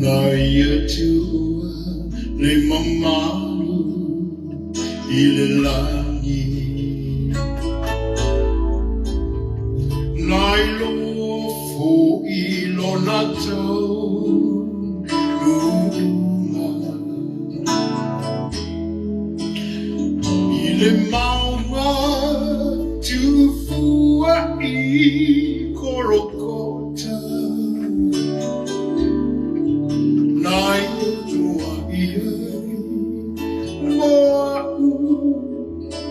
Naiatua le mamalu I le langi Nai lofo I lona tau Luna I le maunga tufua I korokota Nai tua ia Loa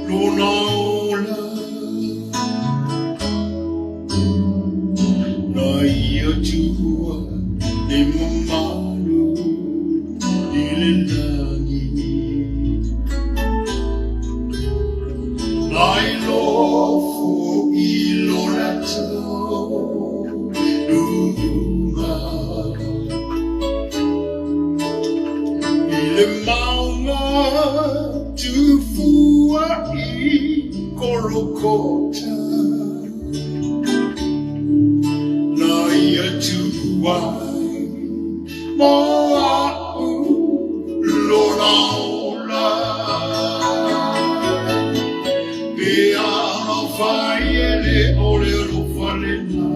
lona ola Nai atua le mamalu I le langi Nai lofo I lona tau Lunga Le maunga tufua I korokota Nai atuai moa'u lona ola Pea no whai ele ole rofalena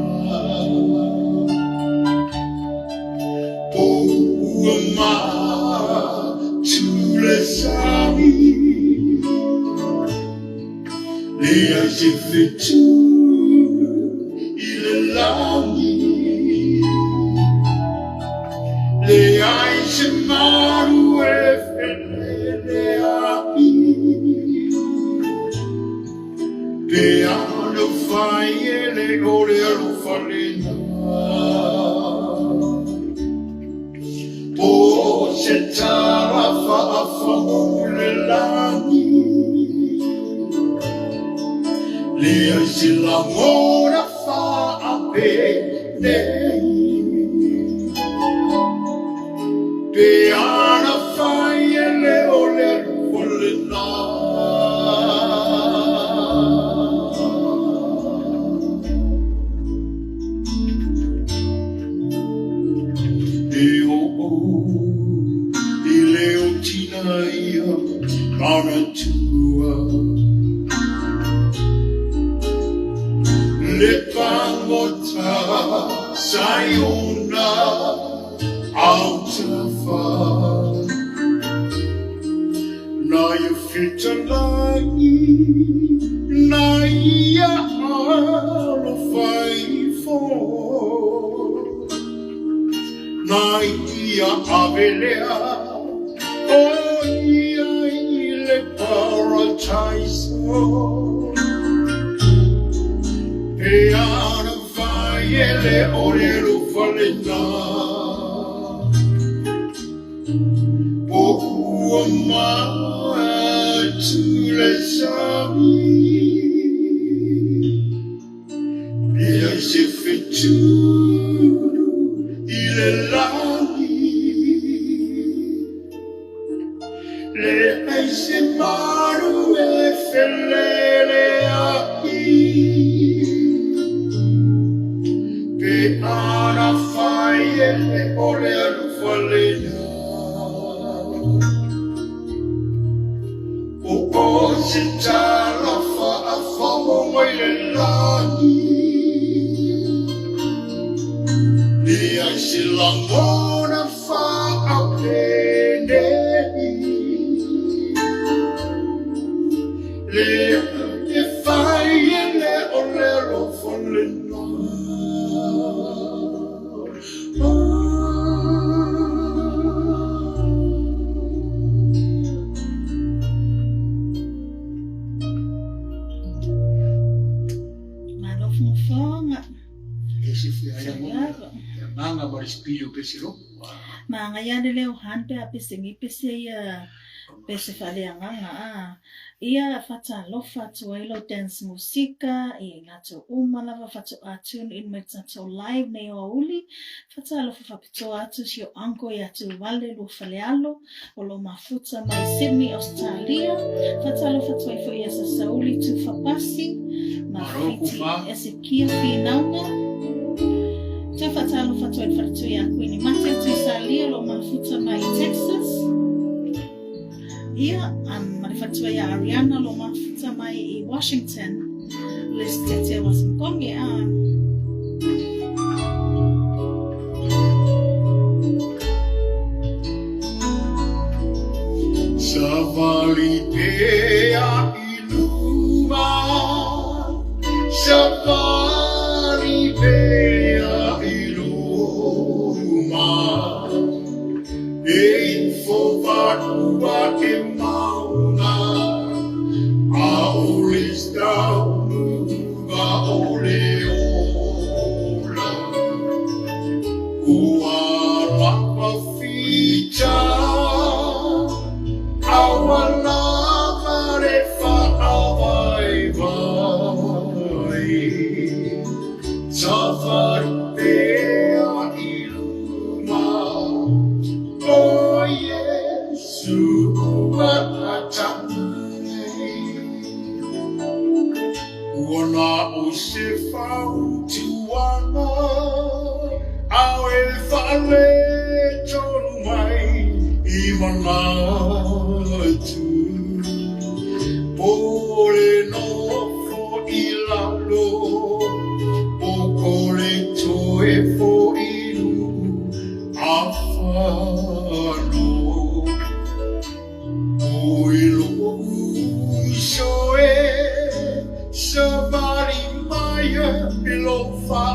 Poua maa le sami le ai fetu I le langi le ai se maru e fele api pe ano fai ele ore alo falena po se tara fa le langi le ai se la mora fa a pe nei pe ana fai ele ole le na I leo tina ia ana tua Le pangota sayona autafa Na ia fitalagi Na ia alo fai fo Na ia avelea O ia I le paradise E ana vai ele ore rufalena O ua tu le sami E ai se fetu I le langi Le ai se maru e felele api Pe ana fai ele ore alufalena O se tala fa a famo mai le langi Le ai se langona fa a penei Le e fai ele ore alufalena Manga espírito pesiro. Manga ya leo hande apisingi pisi ya pesi falianga ia fata lo fatu ilo dance musika I ngato lava fatu atun in metato live ne uli fata lo fapito atu sio anko ya tu wale lo falealo olo mafuta mai Sydney Australia fata lo fatu ifo ya sasauli tu fapasi mafiti esikia finanga Te fatalo fatu e fatu ya kuini mate tu salio lo Ia marifatua ia Ariana lo mafuta mai I Washington. Les tete wasinkonge Savalidea iluma, Savalidea iluma, Infovadua e mauna, Aulis daunuga oleola, Uarapa ficha, Awalavarefa avai-vai, Savaripea iluma, O Yesu watatamai. Wana osefa utuana, awe fale tolumai, imanatu. Pole no fo ilalo, pokole toe fo ilu, afano. Oilo usoe, sabari maya bilofa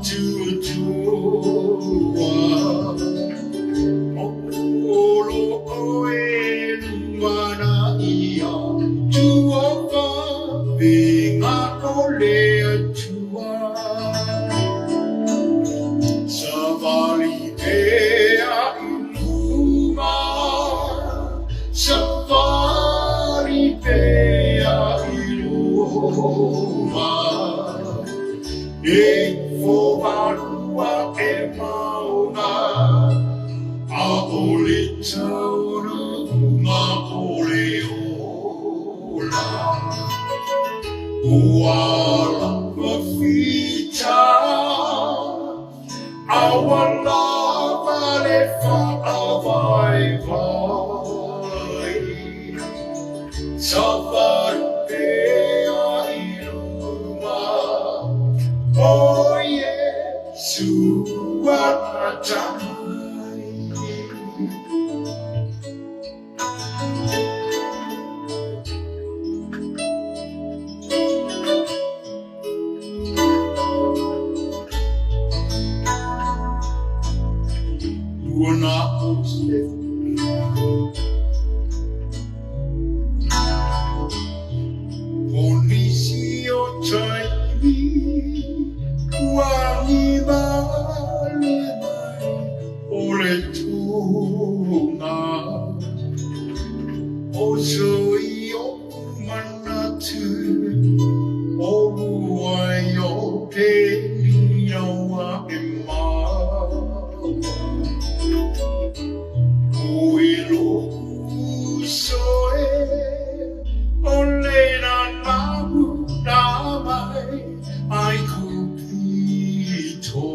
tutua. Olo oe mana ia tuova vinga ole tua. Savalidea iluma, Savalidea iluma, Infovadua e mauna, Aolitauna ma oleola, Ualapa fita, Awalavarefa avai-vai, Savaripea iluma, O Yesu watatamai. Wana osefa Onisio taimi, wangibale mai, ole tunga, osoio manatu, oruaio te niawa ema, oilo usoe, olena namu namai, ai kupito,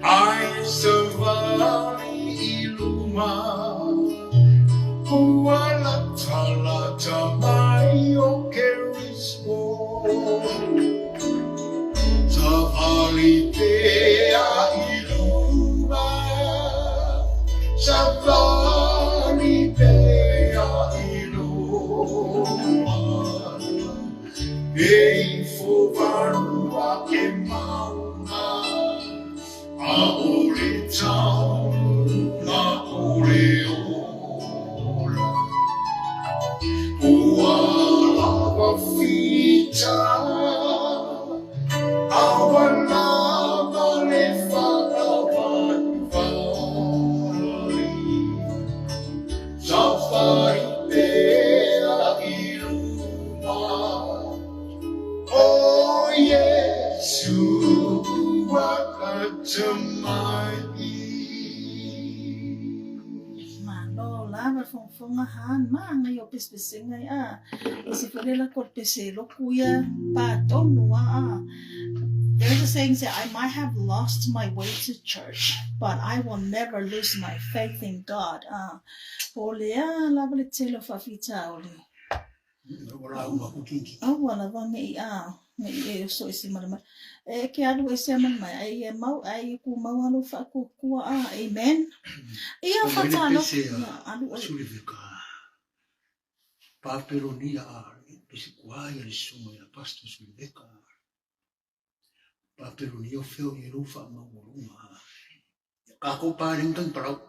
ai savali iluma, kuala talata mai o kerismo, savalidea iluma, savalidea iluma, Infovadua e mauna, Aolitauna oleola, Ualapa fita, Awalavarefa avai-vai, Savaripea iluma, O Yesu watatamai. Malo lava fonga han manga yo pespesenga isi felela kor peselo kuya patonu There's a saying that I might have lost my way to church, but I will never lose my faith in God. Olea lava le telo fafita ole. Wala va me me e so isi malama. Ke alu ese malama ai mau ai ku mau alu fa ku amen. Ia fatalo. Alu Suliveta. Paperonia pesi kuai le sumo ya pastor Suliveta. Paperonia feo ye rufa manguruma. Kako paling kan parau.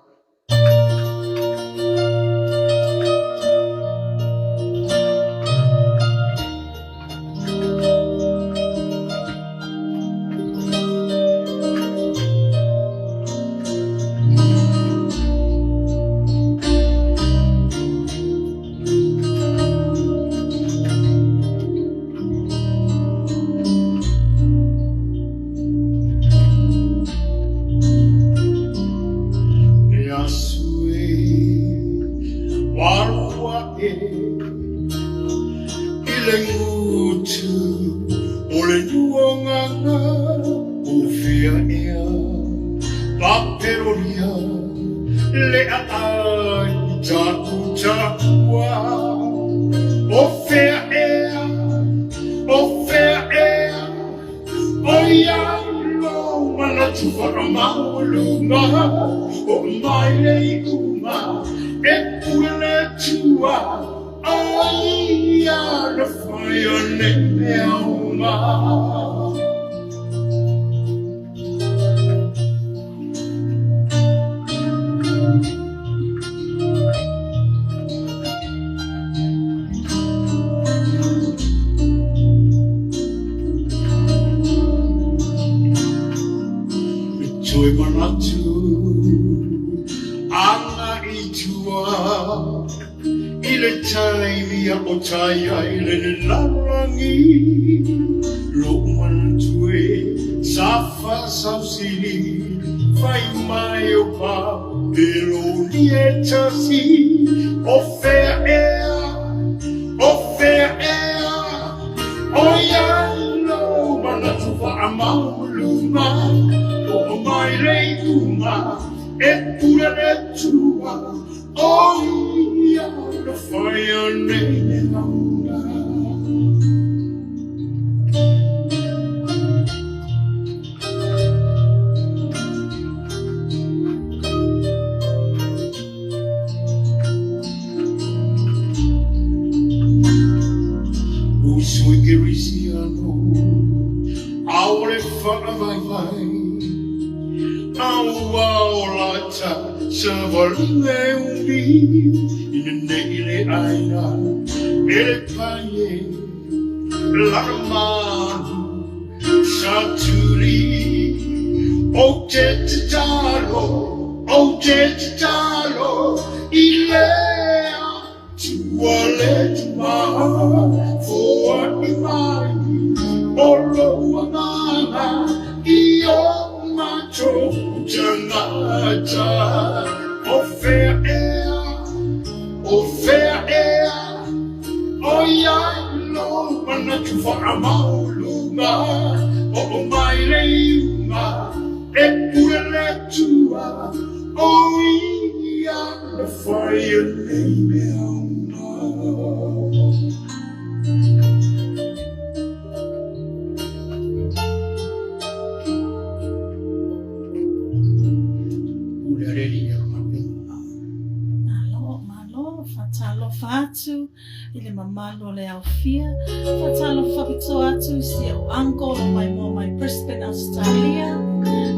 Ile mamalo le aufia fatalo fabito atu si o uncle my mom my Brisbane Australia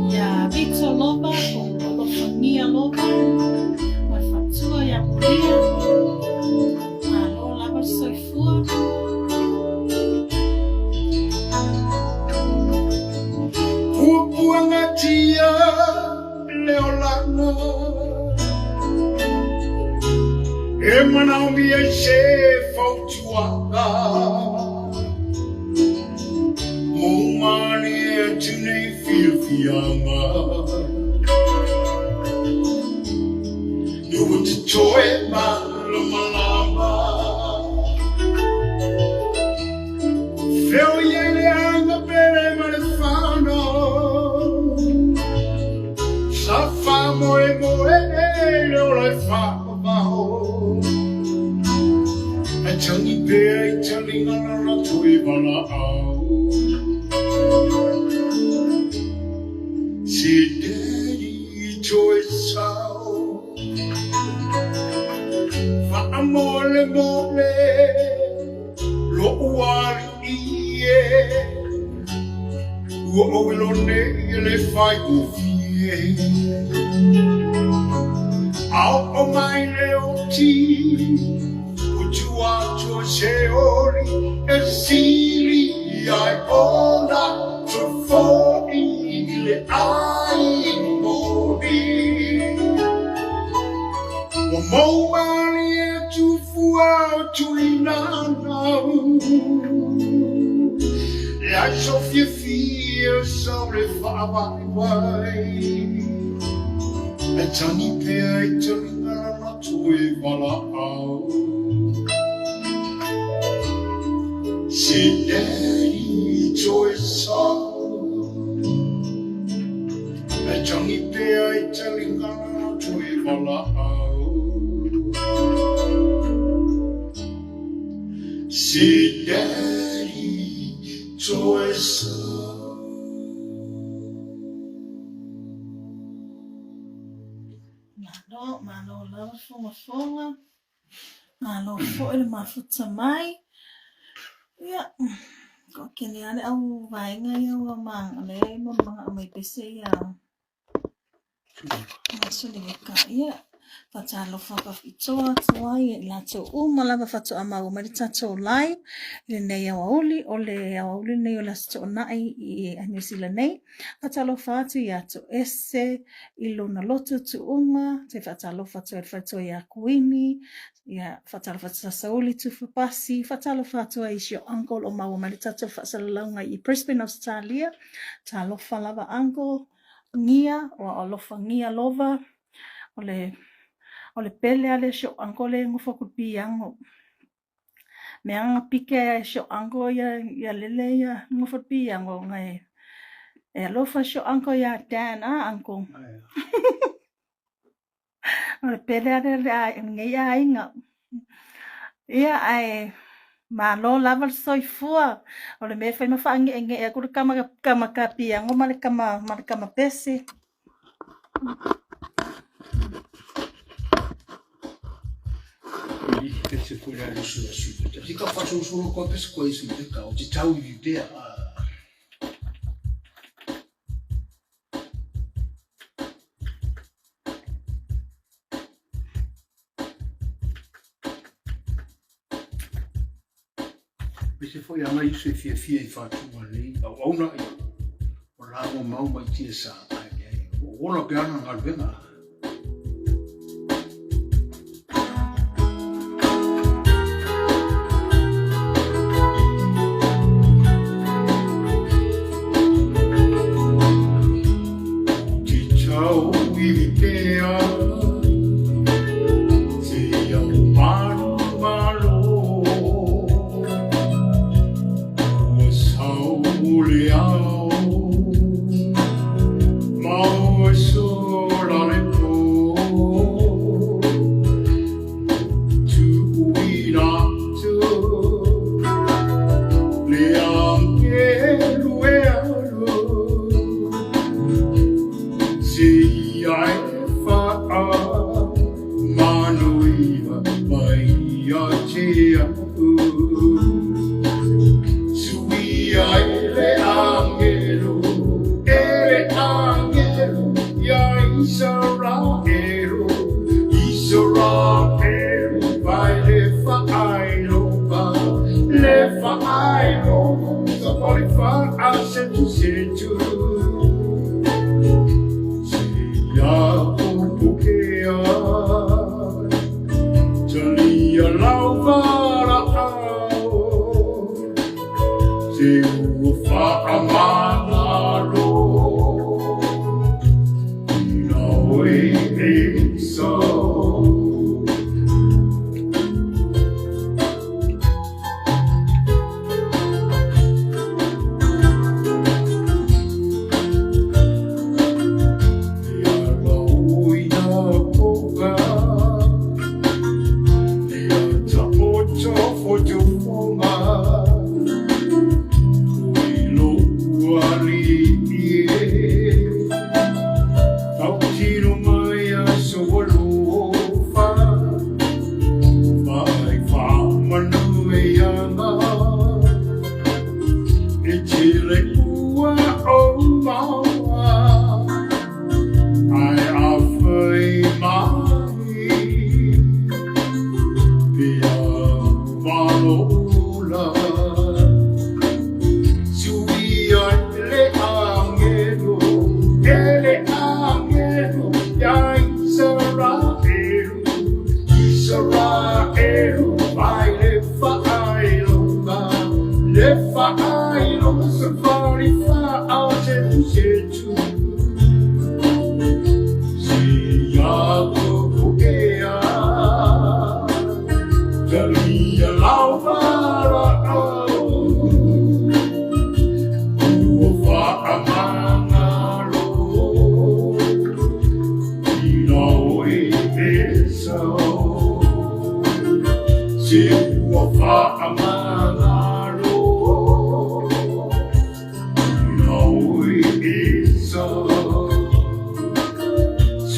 ya Vito Loba o Lofania Loba my fatua ya Maria malo lava soifua Puangatia Leolano Emana mi e chef autuanga Mumani tu ne fianga You to joy malama Feel ye anga pere malfa moe moe le o le wha maho. A tangi pēa I talinga na tui wala au. Si daddy joy sao. Wha mole mole lo uari ie. Ua oilo ne le whai ufie. Ao o mai leo ti. Utua tua se ori e siri ai ona to fo I le ai mori. Wa mau mani e tu fua tu inanau. La Sofia fia sobre whaawai wai. E tangi pēa I talinga na tui wala au. Si daddy joy sao. E tangi pēa I talinga na tui wala au. Si daddy joy sao. Malo lava fonga. Malo fo ele mafuta mai. Ia, ko kene ane au vainga ia wa mang ale mo mga mai pese ia. Suliveta ia. Fatalo faka fitoa tuai la to lava fato ama o marita to lai le nei auli ole auli nei ola to nai I New Zealand nei fatalo fatu ia to esse ilona loto tu te fatalo fato ia kuini ia fatalo fato sauli tu fapasi fatalo fato I your uncle o mau marita to fasalanga I Brisbane Australia talo falava uncle ngia o alofa ngia lova ole pele ale sho angole ngofo kupiango me anga pike sho ango ya lele ya ngofo piango ngai e lofa sho ango ya dan ango ole pele ale ngai ya inga ia ai ma lo lava soifua ole me fai mafangi enge e ku kama kapiango male kama pese Se foi ali sulla città. Dico faccio solo qualche squeeze di causa. Ciao l'idea. Se foi a mai se fia I faccio ali. Ona o la mau mai tia sa. Ona piano ngalvenga.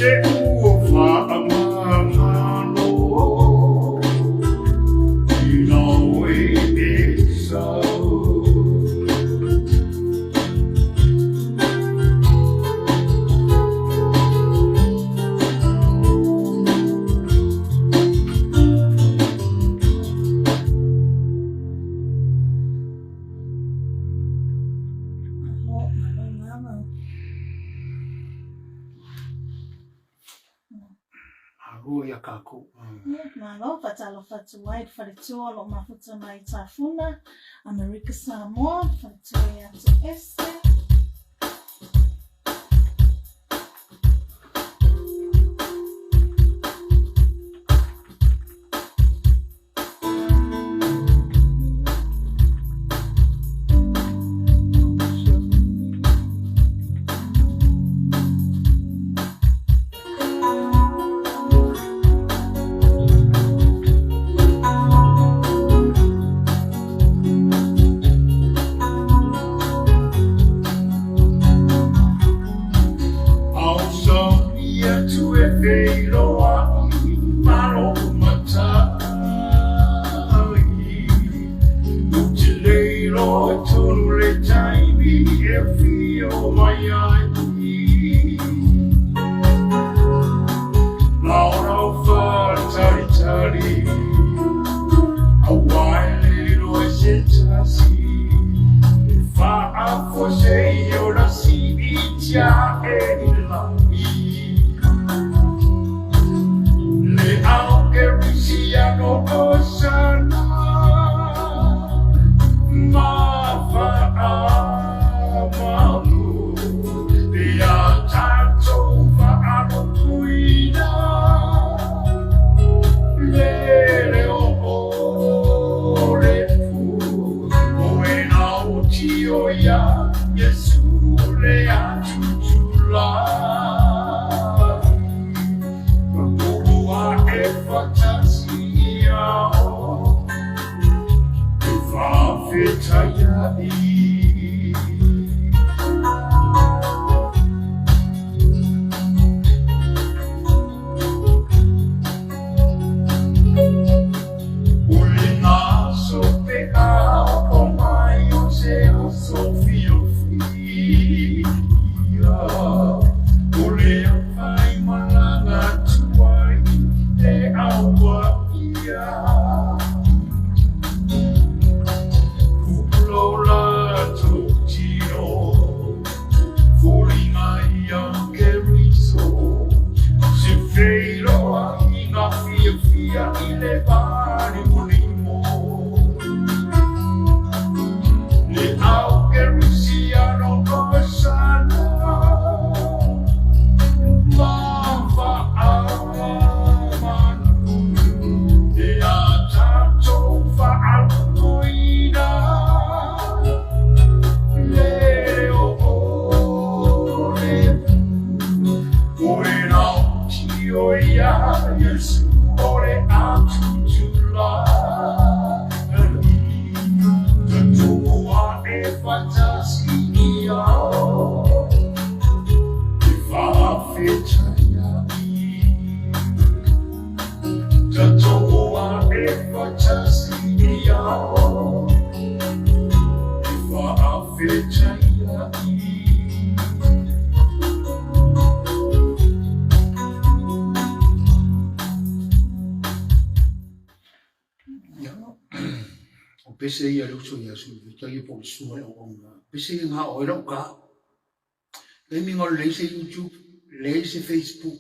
se uofa amamano Inawe esau ya kako. Malo fatalo fatu wide fatu alo mafuta mai tafuna America Samoa fatu ya este Pese ia luso ia Suliveta ia po sua o onga. Pese nga oira ka. Le mingo leise YouTube, leise Facebook.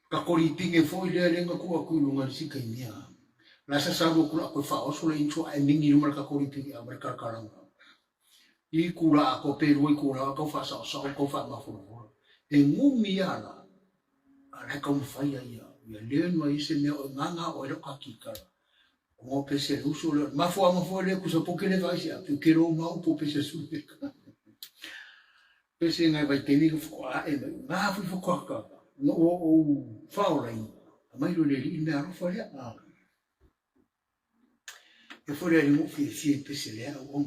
Ka koritinge foi le lenga ku aku lunga sika imia. La sa sabu kula ko fa oso le incho ai mingi numar ka koritinge a merka karanga. I kula ko peru I kula ko fa sa ko fa ma fu. E ngumi ala. Ala ka mo fa ia. Ia le no ise me nga oira ka kikara. O pese uso ma fo le ku so poke le vai sia tu kero ma po pese su pese ngai vai teni ko a e ma fu ko ka no o fa o lai mai lo le me aro fo le a e fo le mo fi pese le o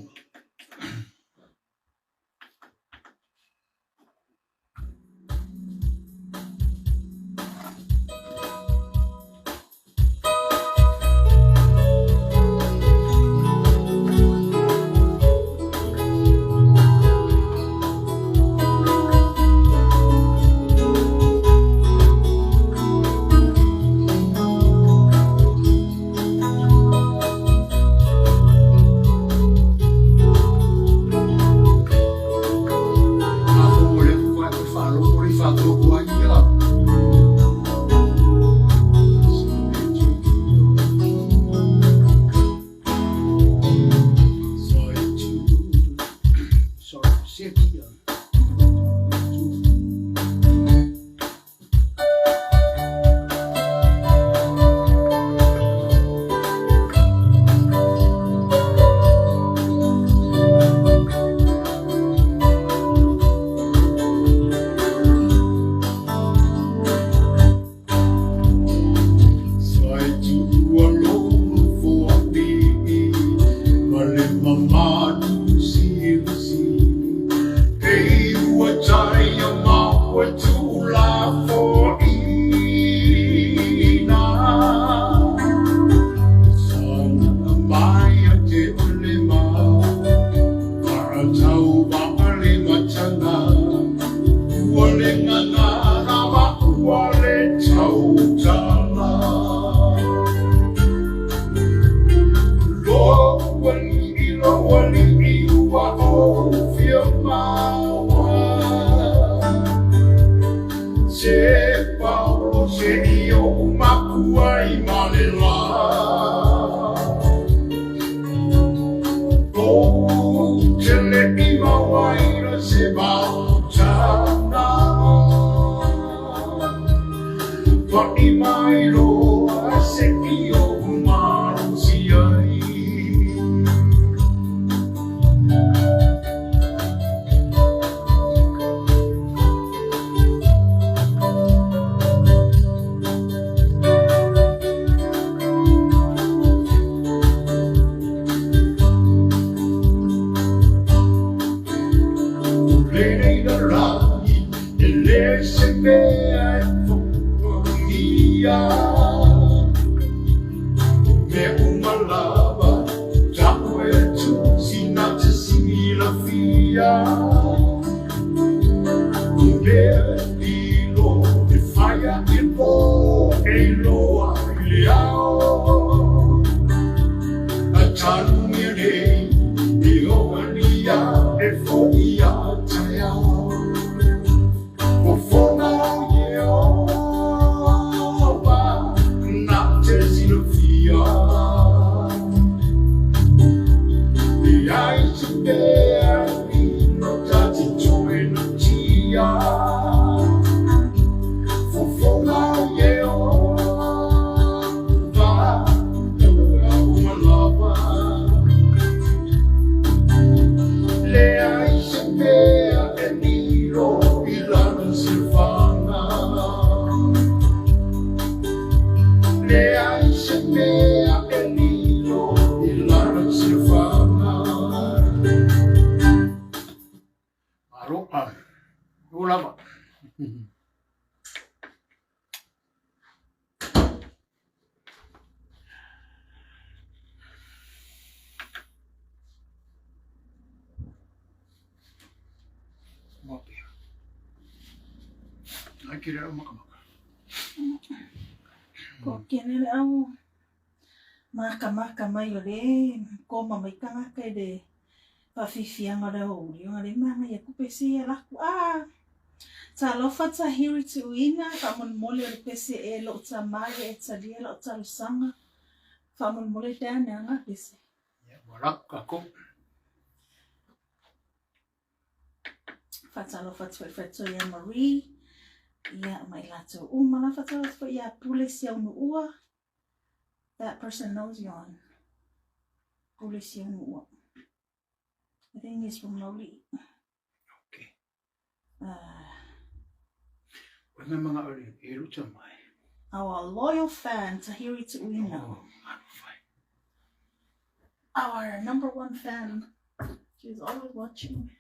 Se Paulo se io makua I malela O tele I mawaira se bautana Wa I mailoa se io maru si ai Kira makamaka. Ko kene au makamaka mai ole ko mamai kanga kai de pafifianga da uri ngale mama ya kupesi ya laku ta lofa ta hiri tu ina ka mon mole le pesi e lo ta mai e ta dia lo ta sanga fa mon mole tana nga pesi Ya warak ako. Fa ta lofa tu ya Marie ia mai lato umala fatala for ia polisi au ua. That person knows you on polisi au ua. I think he's from Noli. Okay. Wanga mga ori iru tamai. Our loyal fan Tahiri Tuina. Oh, I'm fine. Our number one fan. She's always watching.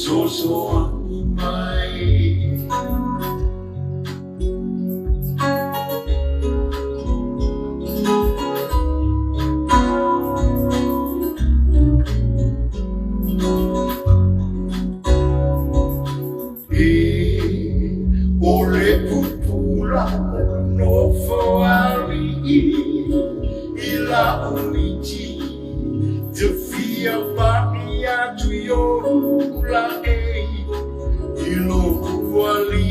so mai ole pupula no foali ila umiti te fia paia tu yorula ilo kuali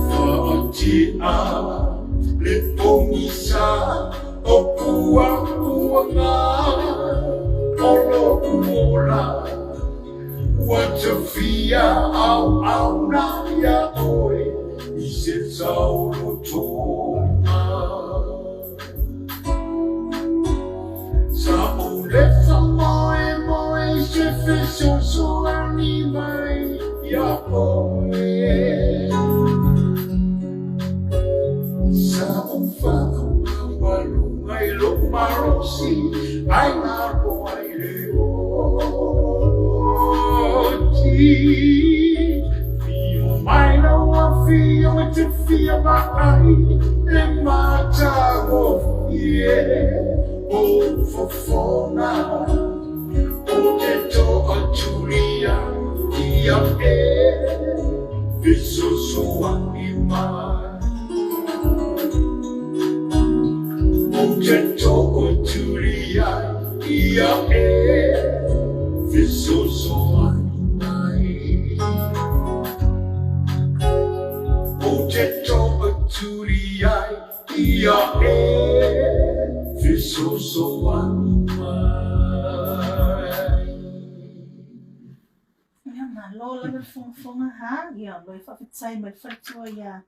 faatia le pomisa opua kuanga olo kuola watafia au na ya oe isetsa olotoma sa oleta moe shefe so animai ya oe sa umfa walungai lo marosi ai narbo ai leo feel mine, I feel it to feel my eye in my time of yeah. Oh, for fauna, oh, ghetto, a Julia, yeah, this is so animal. Oh, ghetto, a Julia, yeah, this is so animal. Ia fiso so Lola le fonga ha ia loi whawhitai mai whaitua ia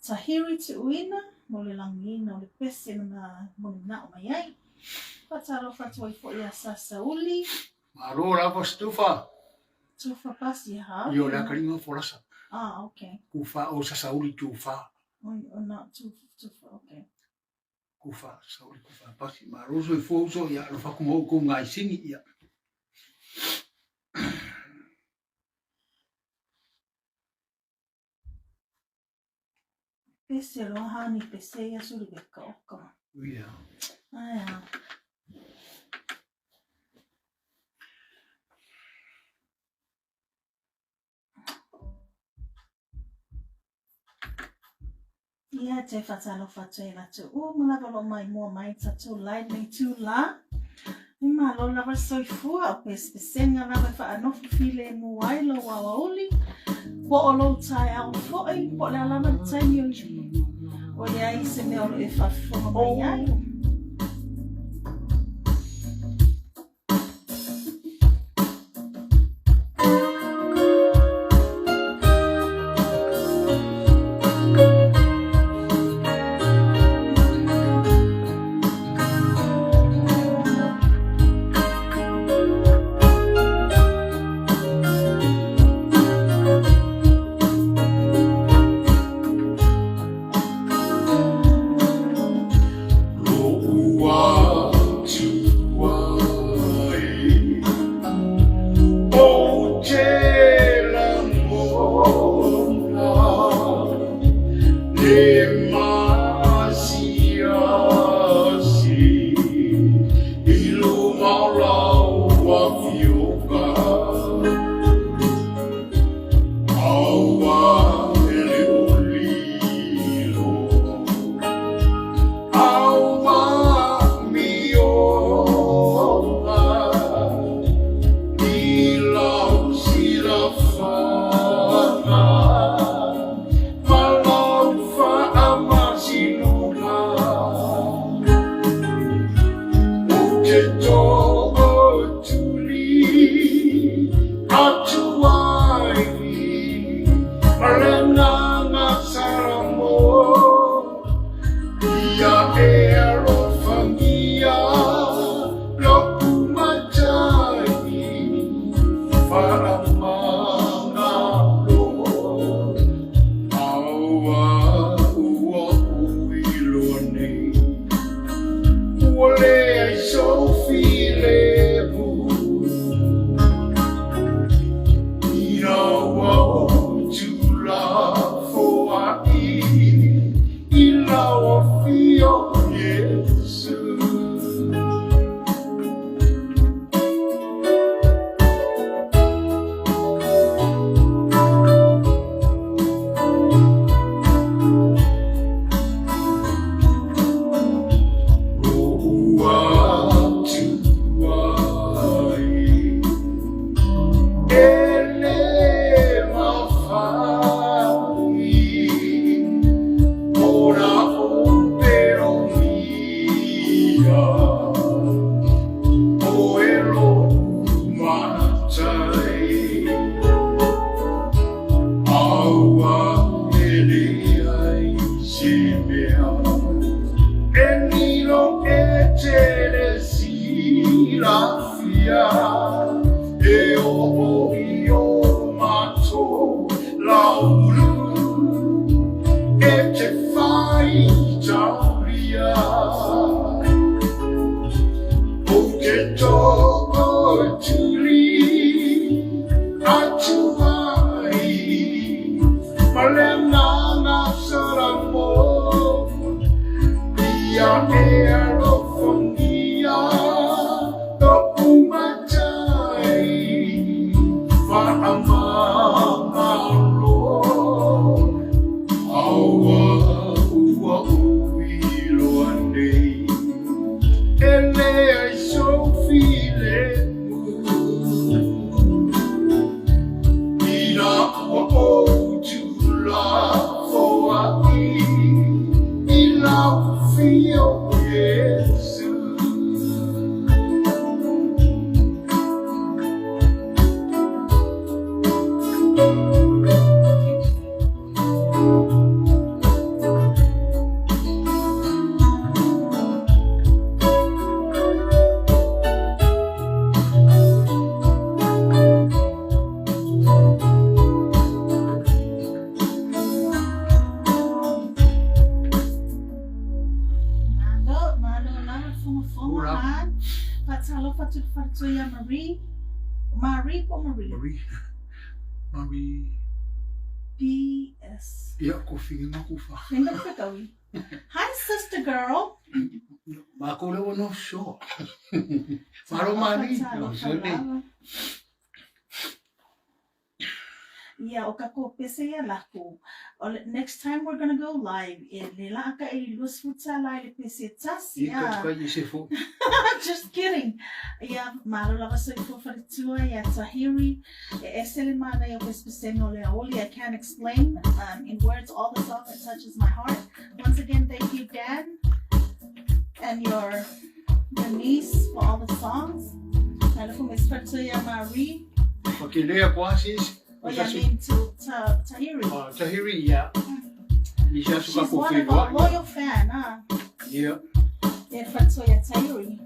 tahiri te uina mo le langina o le pese na monina o mai ai whataro whatua I fo ia sasauli Maro lava stufa tufa pasi ha Io la karinga forasa okay Kufa o sasauli tufa o na tufa okay Kufa sauli kufa pasi Maro so I fo ia lo whakumo ko ngai sini ia Pese roha ni pese ia Suliveta oka. Ia. Aia. Ia te whatalo whatue ratu. Malawalo mai mua mai tatu lai nei tu la. Ima lo lava soifua o pesenga lava whaanofu file nuailo wa wauli. Po o lo tai au foi, po le alama tai mi o ipu. O le ai se me olo e whawhonga mai ai. si la fia e o io mato lauru e te fai giauria o che tocco turi a tuai ma le nana saranno via e arofonia dopo matai fa amalo awa ua uilo andei ele ai sofile ira o tula foa ila fio yesu Marie. Marie or Marie? Marie. P.S. Ja, koffie na kufa. Hi, sister girl. Makule wono show. Maro Marie. Yeah, okako pese ya lako. Next time we're gonna go live. Nila ka ilus futsa live pese tas. Yeah. Just kidding. Yeah, malo la so ifo faritua ya Tahiri. Esele mana yo pespesengo le oli. I can't explain in words all the song that touches my heart. Once again, thank you, Dad, and your niece for all the songs. Malo ko mespertuya Marie. Okay, there quasis. Oh, yeah, I mean to Tahiri. Tahiri, yeah. She's one of our loyal fan, huh? Yeah. Yeah, for Tahiri.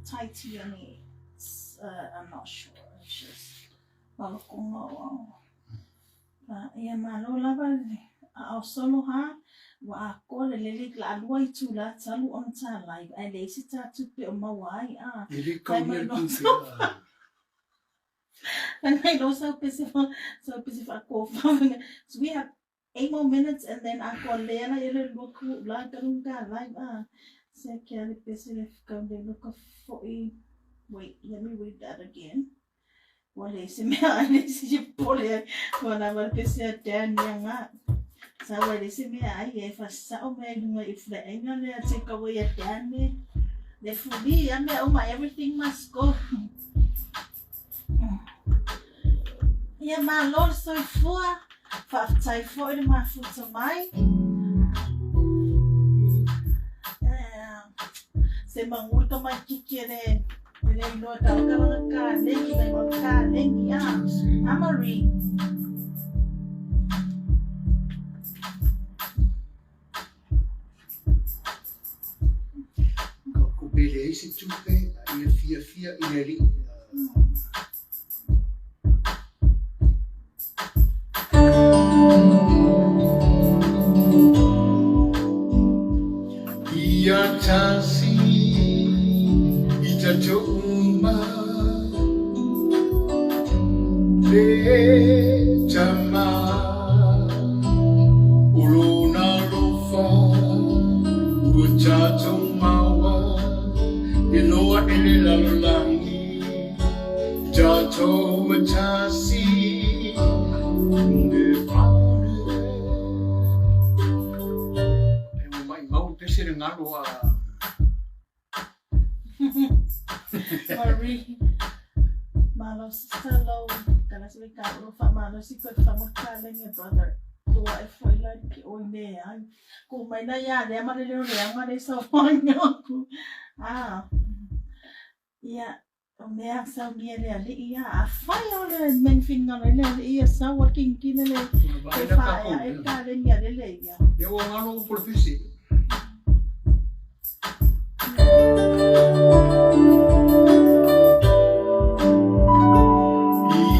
Taitiane. I'm not sure. It's just Malakungo. Ia malola ba a solo ha wa ko le la loi tu la talu on ta live ai le si ta tu pe o mawai Ili kaunir tu and I know so busy for ko so we have 8 more minutes and then I call Lena ele look la tarunga live se que ale busy le come they look for wait let me read that again. Wala si Mia ay si Pole wala ba kasi dan yang sa wala si Mia ay fa sa o may mga ifla ay nga le at ka way dan ni the fully and everything must go. Ja maar los so voor tijd voor de maar voor te mij. Se mangur ka makikire ele no ta ka lengi me mo ka lengi amari ko bele isi tupe ia fia ineri ia tasi ita chuma le chama ulona lofa ucha chumawa iloa ele lalangi jato machasi Sitting out Marie malo stalo kana sa ka ro fa malo si ko fa mo ka lengi brother ko ai foi la ki o ne ai ko mai na ya le ma le ma le so fonyo ku ya o me a sa mi le ia a fai o le men finga le ia sa working kinele e fa e ka le le ia eu ngano profisi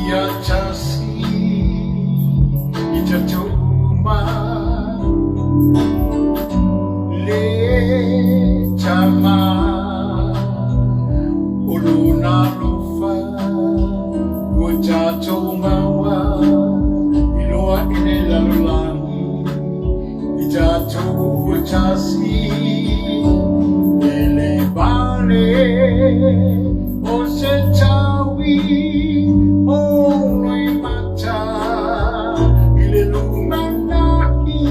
ia chasi ita chuma le chama uluna lufa uja chuma wa iloa ine lalulangi ita chuma chasi Vale, o se chawi, o no mata, ile lumanaki,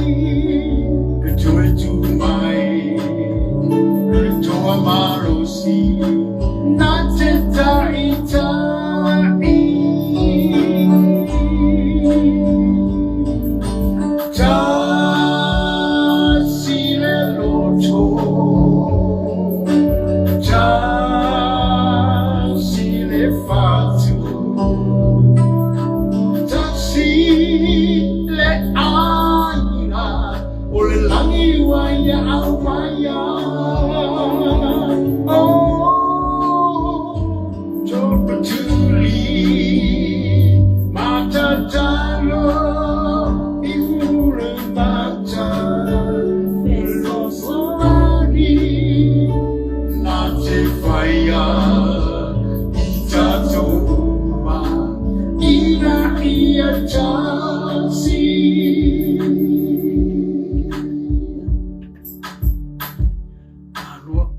ketoe tumai, ketoa marosi, na teta itai, chasile loto.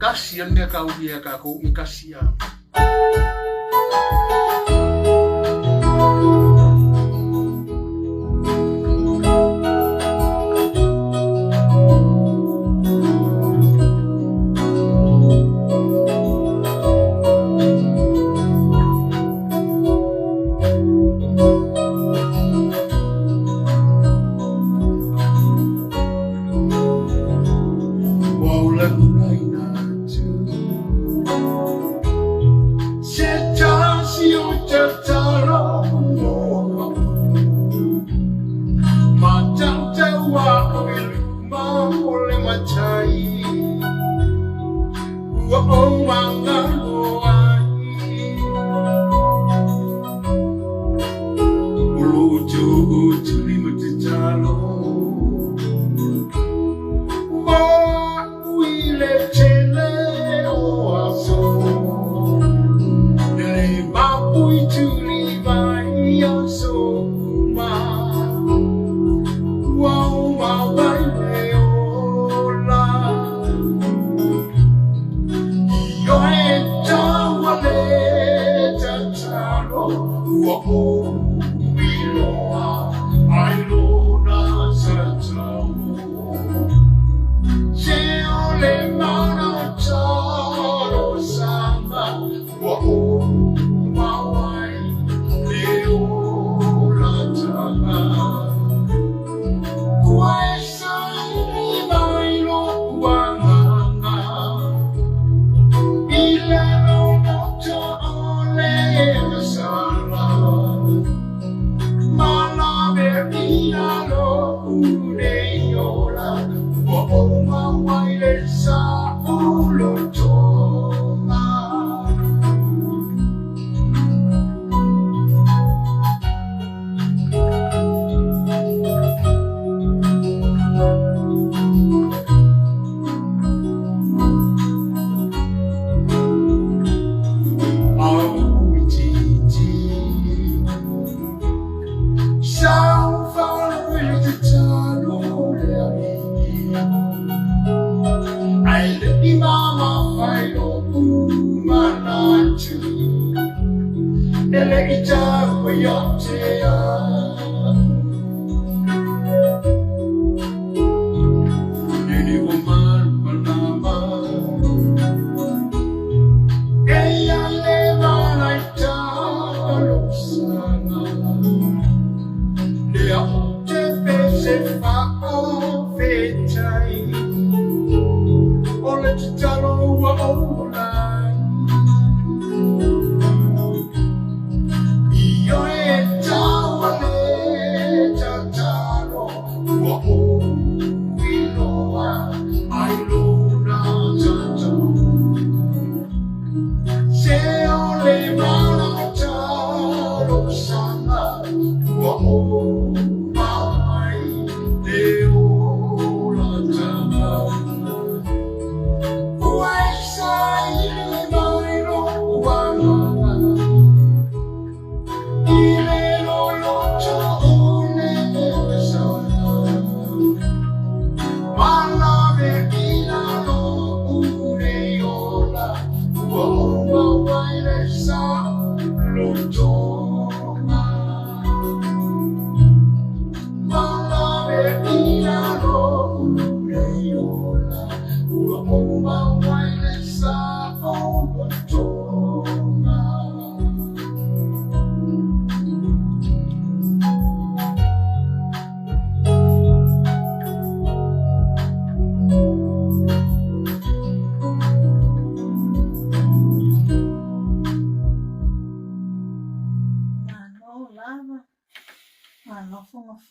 Kasian dia kau dia kau kasian. Oh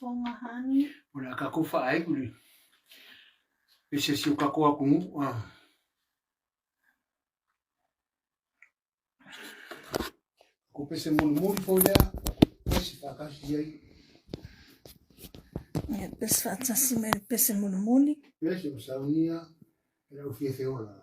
Fonga hani. Ora kakufa ai kuli. Ese si kakua kungu. Ko pese mun folia. Pese kakasi ai. Ya pese fatsa simel pese mun. Pese usaunia era ufiese ola.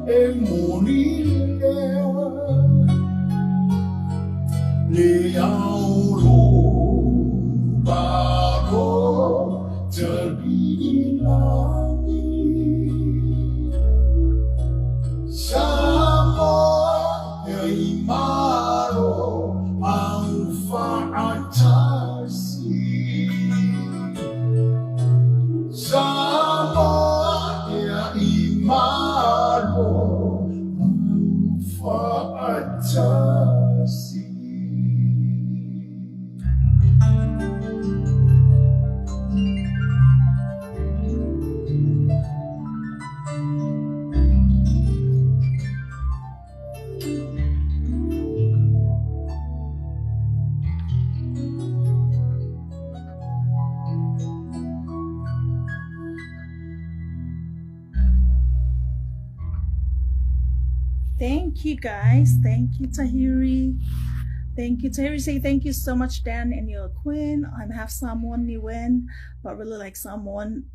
e moni le auro baro terbilangi Samoa ya imaro ang faatasi Samoa ya imaro ang faatasi Thank you, guys. Thank you, Tahiri. Thank you, Tahiri. Say thank you so much, Dan and your queen. I'm half Samoan, Niwen, but really like Samoan.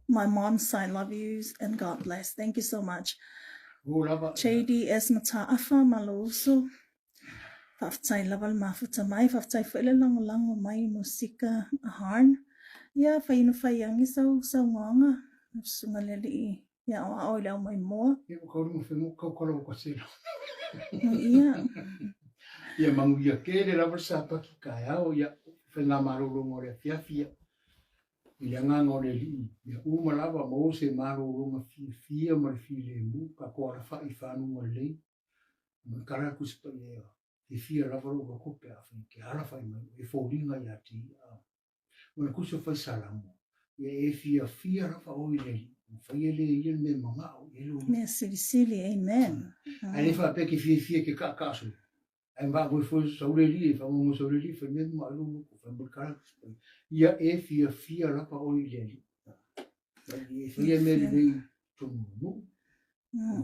My mom's side, love yous, and God bless. Thank you so much. JD es mataafa maloso. Faftai laval mafuta mai, faftai fa'ila lang mai musika aharn. Ya faino fayangi sa ngonga. Sungalali. Ya o ila mai mo. Iya. Ia manguia kere lava sapa ki kaya o ia whenga marurunga o le fiafia. Ia nganga o le li. Ia uma lava mo se marurunga fia ma le file mu. Ka koara wha i whanu o le. Ma kara kuspa ia. E fia lava roga kope a whi. Ke ala whai mai. E fōringa ia ti. Ma kusa whai salamu. Ia e fia lava o i le li. Whai ele ia me mga o elu. Me sili, amen. Ai le wha peke fia ke kakasu. Ai mba mo foi saureli, fa mo saureli, fa me mo alu ko fa mo kara. Ia e fia la pa o ile. Ia fia me le to mo.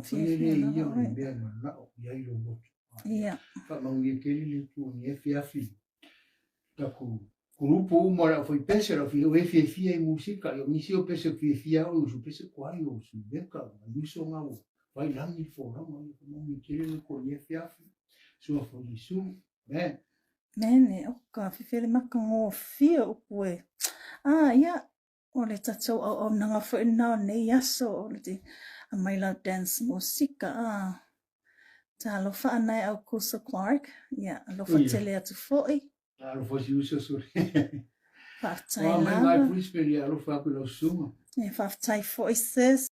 Fia le ia me be na o ia ilo mo. Ia. Fa mo ia ke le tu ni fia. Ta ku grupo mo la foi pese la fia e fia musika, yo mi si o pese fia o su pese kwai o su beka, mi so nga o. Vai lá me fora, mo mi ke le ko ni fia. Sua foi isso, né? Mene, o ka whiwhere maka ngō whia o koe. Ia, o le tatou au nanga whainau nei aso, o le te Amaila Dance Musika. Ta alofa anai au Kusa Clark. Ia, alofa tele atu fōi. Alofa si usa suri. Whaftai lava. Mai puisperi alofa aku lau suma. Whaftai fōi sis.